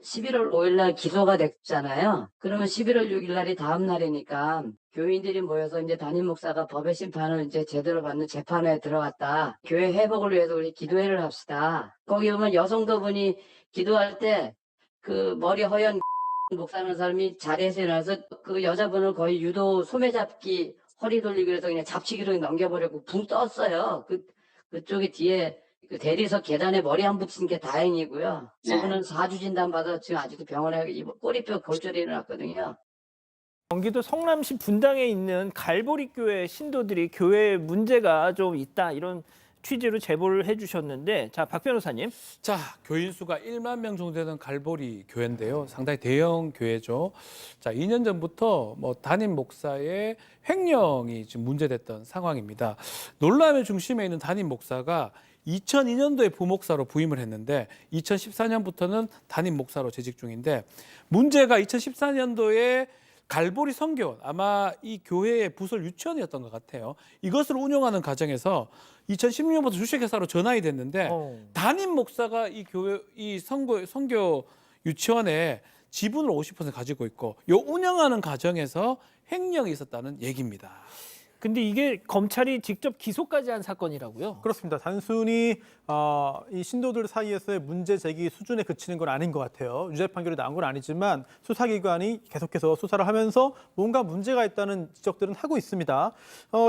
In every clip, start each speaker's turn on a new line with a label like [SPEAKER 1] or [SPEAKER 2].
[SPEAKER 1] 11월 5일 날 기소가 됐잖아요. 그러면 11월 6일 날이 다음 날이니까 교인들이 모여서 이제 담임 목사가 법의 심판을 이제 제대로 받는 재판에 들어갔다. 교회 회복을 위해서 우리 기도회를 합시다. 거기 보면 여성도분이 기도할 때 그 머리 허연 목사라는 사람이 자리에서 일어나서 그 여자분을 거의 유도 소매잡기 허리 돌리기 해서 그냥 잡치기로 넘겨버렸고 붕 떴어요. 그쪽에 뒤에 그 대리석 계단에 머리 안 붙인 게 다행이고요.
[SPEAKER 2] 네.
[SPEAKER 1] 저분은 4주 진단 받아 지금 아직도 병원에 꼬리뼈 골절이 일어났거든요.
[SPEAKER 3] 경기도 성남시 분당에 있는 갈보리 교회 신도들이 교회에 문제가 좀 있다 이런 취지로 제보를 해주셨는데, 자, 박 변호사님.
[SPEAKER 4] 자, 교인 수가 1만 명 정도 되는 갈보리 교회인데요. 상당히 대형 교회죠. 자, 2년 전부터 담임 목사의 횡령이 지금 문제됐던 상황입니다. 논란의 중심에 있는 담임 목사가 2002년도에 부목사로 부임을 했는데 2014년부터는 담임 목사로 재직 중인데, 문제가 2014년도에 갈보리 선교원, 아마 이 교회의 부설 유치원이었던 것 같아요. 이것을 운영하는 과정에서 2016년부터 주식회사로 전환이 됐는데 담임 목사가 이 교회 이 선교 유치원에 지분을 50% 가지고 있고 요 운영하는 과정에서 횡령이 있었다는 얘기입니다.
[SPEAKER 3] 근데 이게 검찰이 직접 기소까지 한 사건이라고요?
[SPEAKER 5] 그렇습니다. 단순히 이 신도들 사이에서의 문제 제기 수준에 그치는 건 아닌 것 같아요. 유죄 판결이 나온 건 아니지만 수사기관이 계속해서 수사를 하면서 뭔가 문제가 있다는 지적들은 하고 있습니다.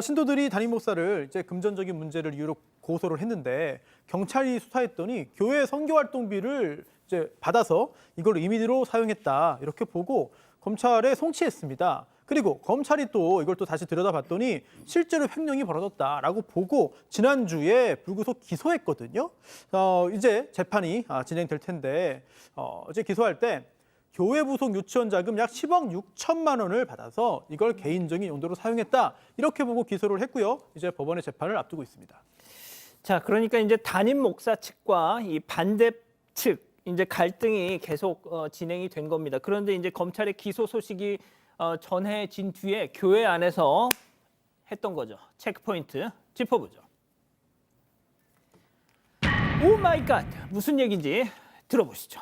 [SPEAKER 5] 신도들이 담임 목사를 이제 금전적인 문제를 이유로 고소를 했는데 경찰이 수사했더니 교회 선교활동비를 이제 받아서 이걸 임의로 사용했다 이렇게 보고 검찰에 송치했습니다. 그리고 검찰이 또 이걸 또 다시 들여다봤더니 실제로 횡령이 벌어졌다라고 보고 지난주에 불구속 기소했거든요. 이제 재판이 진행될 텐데 이제 기소할 때 교회 부속 유치원 자금 약 10억 6천만 원을 받아서 이걸 개인적인 용도로 사용했다 이렇게 보고 기소를 했고요. 이제 법원의 재판을 앞두고 있습니다.
[SPEAKER 3] 자, 그러니까 이제 담임 목사 측과 이 반대 측 이제 갈등이 계속 진행이 된 겁니다. 그런데 이제 검찰의 기소 소식이 전해진 뒤에 교회 안에서 했던 거죠. 체크포인트 짚어보죠. 오 마이 갓! 무슨 얘기인지 들어보시죠.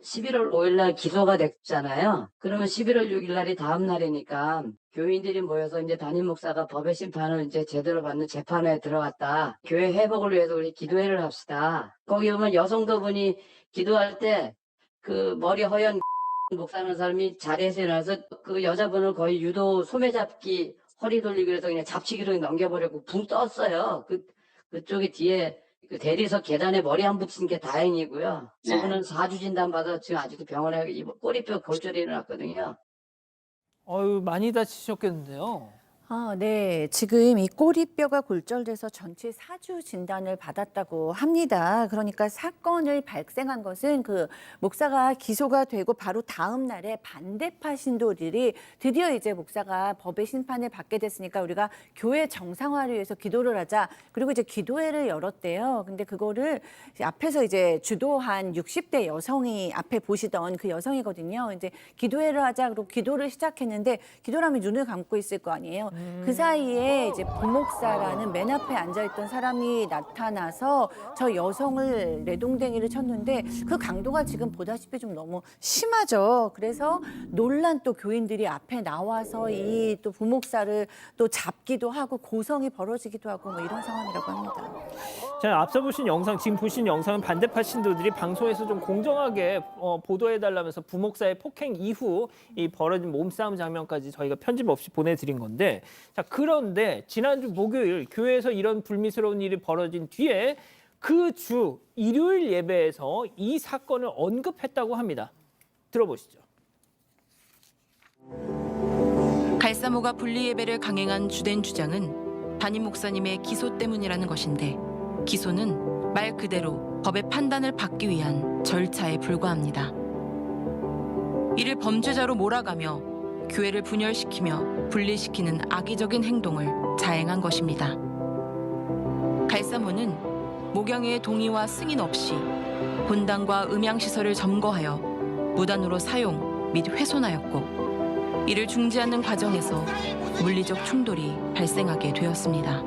[SPEAKER 1] 11월 5일 날 기소가 됐잖아요. 그러면 11월 6일 날이 다음 날이니까 교인들이 모여서 이제 담임 목사가 법의 심판을 이제 제대로 받는 재판에 들어갔다. 교회 회복을 위해서 우리 기도회를 합시다. 거기 보면 여성도분이 기도할 때 그 머리 허연 목사라는 사람이 자리에서 일어나서 그 여자분을 거의 유도 소매잡기 허리 돌리기 해서 그냥 잡치기로 넘겨버렸고 붕 떴어요. 그쪽에 뒤에 그 대리석 계단에 머리 안 붙인 게 다행이고요.
[SPEAKER 2] 네.
[SPEAKER 1] 저분은 4주 진단 받아 지금 아직도 병원에 꼬리뼈 골절이 일어났거든요.
[SPEAKER 3] 많이 다치셨겠는데요.
[SPEAKER 6] 네. 지금 이 꼬리뼈가 골절돼서 전치 4주 진단을 받았다고 합니다. 그러니까 사건을 발생한 것은 그 목사가 기소가 되고 바로 다음 날에 반대파 신도들이 드디어 이제 목사가 법의 심판을 받게 됐으니까 우리가 교회 정상화를 위해서 기도를 하자. 그리고 이제 기도회를 열었대요. 근데 그거를 앞에서 이제 주도한 60대 여성이 앞에 보시던 그 여성이거든요. 이제 기도회를 하자. 그리고 기도를 시작했는데 기도라면 눈을 감고 있을 거 아니에요. 그 사이에 이제 부목사라는 맨 앞에 앉아있던 사람이 나타나서 저 여성을 내동댕이를 쳤는데 그 강도가 지금 보다시피 좀 너무 심하죠. 그래서 놀란 또 교인들이 앞에 나와서 이 또 부목사를 또 잡기도 하고 고성이 벌어지기도 하고 뭐 이런 상황이라고 합니다.
[SPEAKER 3] 자, 앞서 보신 영상, 지금 보신 영상은 반대파 신도들이 방송에서 좀 공정하게 보도해달라면서 부목사의 폭행 이후 이 벌어진 몸싸움 장면까지 저희가 편집 없이 보내드린 건데, 자, 그런데 지난주 목요일 교회에서 이런 불미스러운 일이 벌어진 뒤에 그 주 일요일 예배에서 이 사건을 언급했다고 합니다. 들어보시죠.
[SPEAKER 7] 갈사모가 분리예배를 강행한 주된 주장은 담임 목사님의 기소 때문이라는 것인데, 기소는 말 그대로 법의 판단을 받기 위한 절차에 불과합니다. 이를 범죄자로 몰아가며 교회를 분열시키며 분리시키는 악의적인 행동을 자행한 것입니다. 갈사모는 모경의 동의와 승인 없이 본당과 음향시설을 점거하여 무단으로 사용 및 훼손하였고, 이를 중지하는 과정에서 물리적 충돌이 발생하게 되었습니다.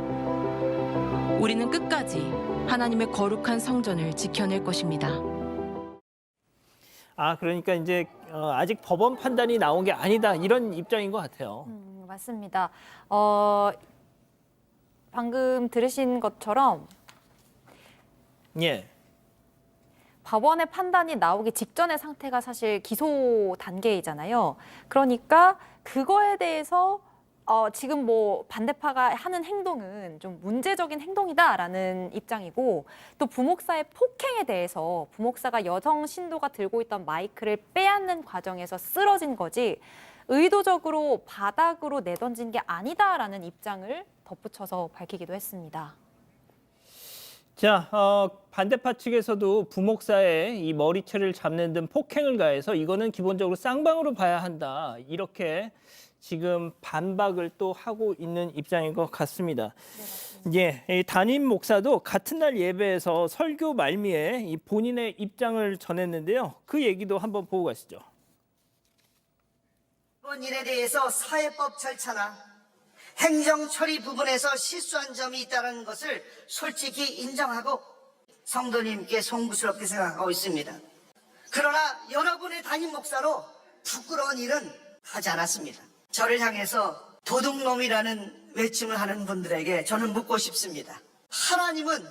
[SPEAKER 7] 우리는 끝까지 하나님의 거룩한 성전을 지켜낼 것입니다.
[SPEAKER 3] 그러니까 이제 아직 법원 판단이 나온 게 아니다 이런 입장인 것 같아요.
[SPEAKER 2] 맞습니다. 방금 들으신 것처럼
[SPEAKER 3] 예.
[SPEAKER 2] 법원의 판단이 나오기 직전의 상태가 사실 기소 단계이잖아요. 그러니까 그거에 대해서 지금 뭐 반대파가 하는 행동은 좀 문제적인 행동이다라는 입장이고, 또 부목사의 폭행에 대해서 부목사가 여성 신도가 들고 있던 마이크를 빼앗는 과정에서 쓰러진 거지 의도적으로 바닥으로 내던진 게 아니다라는 입장을 덧붙여서 밝히기도 했습니다.
[SPEAKER 3] 자, 반대파 측에서도 부목사의 이 머리채를 잡는 등 폭행을 가해서 이거는 기본적으로 쌍방으로 봐야 한다. 이렇게 지금 반박을 또 하고 있는 입장인 것 같습니다. 예, 이 담임 목사도 같은 날 예배에서 설교 말미에 이 본인의 입장을 전했는데요. 그 얘기도 한번 보고 가시죠.
[SPEAKER 8] 이번 일에 대해서 사회법 절차나 행정 처리 부분에서 실수한 점이 있다는 것을 솔직히 인정하고 성도님께 송구스럽게 생각하고 있습니다. 그러나 여러분의 담임 목사로 부끄러운 일은 하지 않았습니다. 저를 향해서 도둑놈이라는 외침을 하는 분들에게 저는 묻고 싶습니다. 하나님은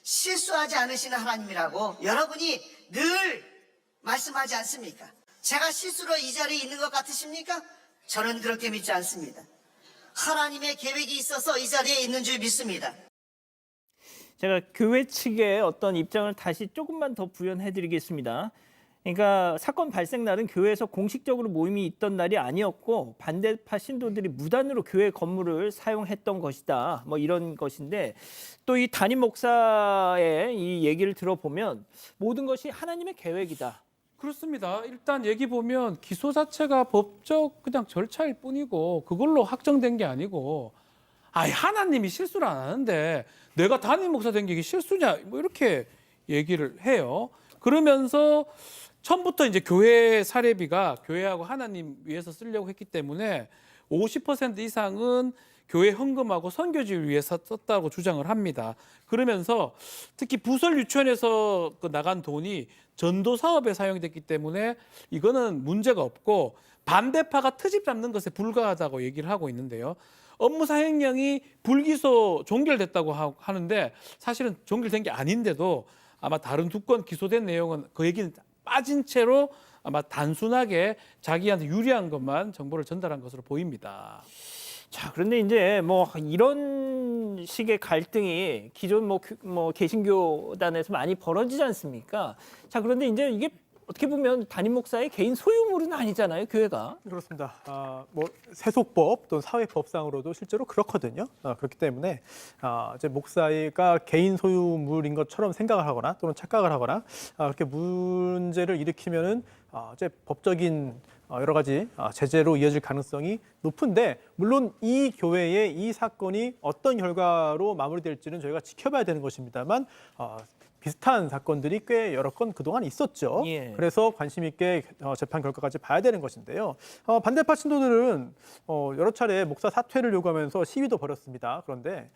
[SPEAKER 8] 실수하지 않으시는 하나님이라고 여러분이 늘 말씀하지 않습니까? 제가 실수로 이 자리에 있는 것 같으십니까? 저는 그렇게 믿지 않습니다. 하나님의 계획이 있어서 이 자리에 있는 줄 믿습니다.
[SPEAKER 3] 제가 교회 측의 어떤 입장을 다시 조금만 더 부연해드리겠습니다. 그러니까 사건 발생 날은 교회에서 공식적으로 모임이 있던 날이 아니었고 반대파 신도들이 무단으로 교회 건물을 사용했던 것이다. 뭐 이런 것인데 또 이 담임 목사의 이 얘기를 들어보면 모든 것이 하나님의 계획이다.
[SPEAKER 4] 그렇습니다. 일단 얘기 보면 기소 자체가 법적 그냥 절차일 뿐이고 그걸로 확정된 게 아니고 하나님이 실수를 안 하는데 내가 담임 목사 된 게 이게 실수냐 뭐 이렇게 얘기를 해요. 그러면서 처음부터 이제 교회 사례비가 교회하고 하나님 위해서 쓰려고 했기 때문에 50% 이상은 교회 헌금하고 선교지를 위해서 썼다고 주장을 합니다. 그러면서 특히 부설 유치원에서 나간 돈이 전도 사업에 사용됐기 때문에 이거는 문제가 없고 반대파가 트집 잡는 것에 불과하다고 얘기를 하고 있는데요. 업무 사행령이 불기소 종결됐다고 하는데 사실은 종결된 게 아닌데도 아마 다른 두 건 기소된 내용은 그 얘기는 빠진 채로 아마 단순하게 자기한테 유리한 것만 정보를 전달한 것으로 보입니다.
[SPEAKER 3] 자, 그런데 이제 뭐 이런 식의 갈등이 기존 뭐 개신교단에서 많이 벌어지지 않습니까? 자, 그런데 이제 이게 어떻게 보면 담임 목사의 개인 소유물은 아니잖아요, 교회가.
[SPEAKER 5] 그렇습니다. 뭐 세속법 또는 사회법상으로도 실제로 그렇거든요. 그렇기 때문에 이제 목사가 개인 소유물인 것처럼 생각을 하거나 또는 착각을 하거나 그렇게 문제를 일으키면은 이제 법적인 여러 가지 제재로 이어질 가능성이 높은데 물론 이 교회의 이 사건이 어떤 결과로 마무리될지는 저희가 지켜봐야 되는 것입니다만 비슷한 사건들이 꽤 여러 건 그동안 있었죠.
[SPEAKER 3] 예.
[SPEAKER 5] 그래서 관심 있게 재판 결과까지 봐야 되는 것인데요. 반대파 신도들은 여러 차례 목사 사퇴를 요구하면서 시위도 벌였습니다. 그런데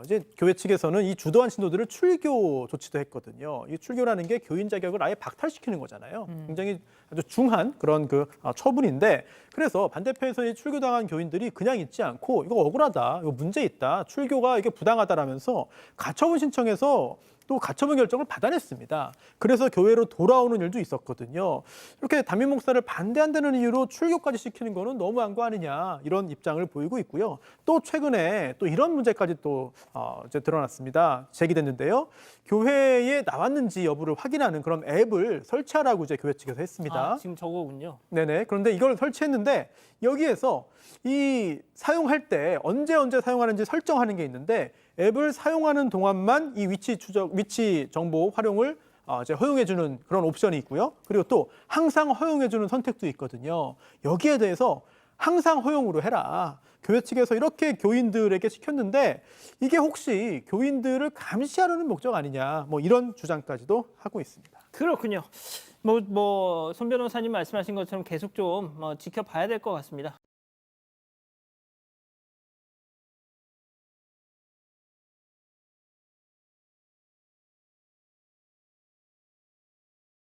[SPEAKER 5] 이제 교회 측에서는 이 주도한 신도들을 출교 조치도 했거든요. 이 출교라는 게 교인 자격을 아예 박탈시키는 거잖아요. 굉장히 아주 중한 그런 처분인데 그래서 반대편에서 이 출교당한 교인들이 그냥 있지 않고 이거 억울하다, 이거 문제 있다, 출교가 이게 부당하다라면서 가처분 신청해서 또 가처분 결정을 받아냈습니다. 그래서 교회로 돌아오는 일도 있었거든요. 이렇게 담임 목사를 반대한다는 이유로 출교까지 시키는 거는 너무한 거 아니냐 이런 입장을 보이고 있고요. 또 최근에 또 이런 문제까지 또 이제 드러났습니다. 제기됐는데요. 교회에 나왔는지 여부를 확인하는 그런 앱을 설치하라고 이제 교회 측에서 했습니다.
[SPEAKER 3] 지금 저거군요.
[SPEAKER 5] 네네. 그런데 이걸 설치했는데 여기에서 이 사용할 때 언제 사용하는지 설정하는 게 있는데 앱을 사용하는 동안만 이 위치 정보 활용을 이제 허용해주는 그런 옵션이 있고요. 그리고 또 항상 허용해주는 선택도 있거든요. 여기에 대해서 항상 허용으로 해라. 교회 측에서 이렇게 교인들에게 시켰는데 이게 혹시 교인들을 감시하려는 목적 아니냐. 뭐 이런 주장까지도 하고 있습니다.
[SPEAKER 3] 그렇군요. 손 변호사님 말씀하신 것처럼 계속 좀 지켜봐야 될 것 같습니다.